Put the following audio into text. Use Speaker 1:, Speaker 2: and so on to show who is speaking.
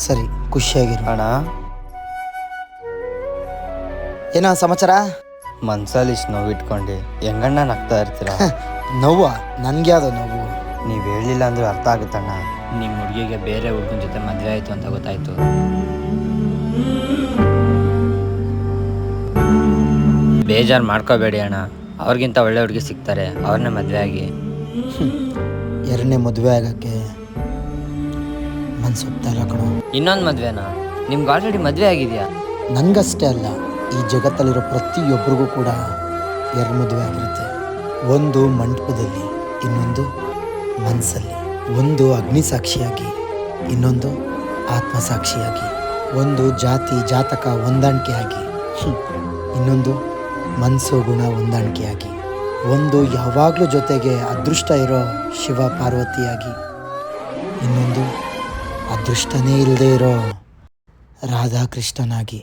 Speaker 1: ಸರಿ, ಖುಷಿಯಾಗಿರು.
Speaker 2: ಅಣ್ಣ,
Speaker 1: ಏನೋ ಸಮಾಚಾರ?
Speaker 2: ಮನ್ಸಲ್ಲಿ ಇಷ್ಟು ನೋವು ಇಟ್ಕೊಂಡು ಹೆಂಗಣ್ಣ ನಗ್ತಾ ಇರ್ತೀರ?
Speaker 1: ನೋವಾ? ನನ್ಗೆ ಯಾವ್ದೋ ನೋವು?
Speaker 2: ನೀವು ಹೇಳಿಲ್ಲ ಅಂದ್ರೆ ಅರ್ಥ ಆಗುತ್ತಣ್ಣ. ನಿಮ್ಮ ಹುಡುಗಿಗೆ ಬೇರೆ ಹುಡುಗನ ಜೊತೆ ಮದುವೆ ಆಯಿತು ಅಂತ ಗೊತ್ತಾಯ್ತು. ಬೇಜಾರು ಮಾಡ್ಕೋಬೇಡಿ ಅಣ್ಣ, ಅವ್ರಿಗಿಂತ ಒಳ್ಳೆ ಹುಡುಗಿ ಸಿಗ್ತಾರೆ, ಅವ್ರನ್ನೇ ಮದುವೆ ಆಗಿ.
Speaker 1: ಎರಡನೇ ಮದುವೆ ಆಗೋಕ್ಕೆ ಮನ್ಸು ಒಪ್ತಾ ಇಲ್ಲ ಕಣೋ.
Speaker 2: ಇನ್ನೊಂದು ಮದುವೆನಾ? ನಿಮ್ಗೆ ಆಲ್ರೆಡಿ ಮದುವೆ ಆಗಿದೆಯಾ?
Speaker 1: ನನಗಷ್ಟೇ ಅಲ್ಲ, ಈ ಜಗತ್ತಲ್ಲಿರೋ ಪ್ರತಿಯೊಬ್ಬರಿಗೂ ಕೂಡ ಎರಡು ಮದುವೆ ಆಗಿರುತ್ತೆ. ಒಂದು ಮಂಟಪದಲ್ಲಿ, ಇನ್ನೊಂದು ಮನಸ್ಸಲ್ಲಿ. ಒಂದು ಅಗ್ನಿಸಾಕ್ಷಿಯಾಗಿ, ಇನ್ನೊಂದು ಆತ್ಮಸಾಕ್ಷಿಯಾಗಿ. ಒಂದು ಜಾತಿ ಜಾತಕ ಹೊಂದಾಣಿಕೆಯಾಗಿ, ಇನ್ನೊಂದು ಮನಸ್ಸು ಗುಣ ಹೊಂದಾಣಿಕೆಯಾಗಿ. ಒಂದು ಯಾವಾಗಲೂ ಜೊತೆಗೆ ಅದೃಷ್ಟ ಇರೋ ಶಿವ ಪಾರ್ವತಿಯಾಗಿ, ಇನ್ನೊಂದು ಅದೃಷ್ಟನೇ ಇಲ್ಲದೆ ಇರೋ ರಾಧಾಕೃಷ್ಣನಾಗಿ.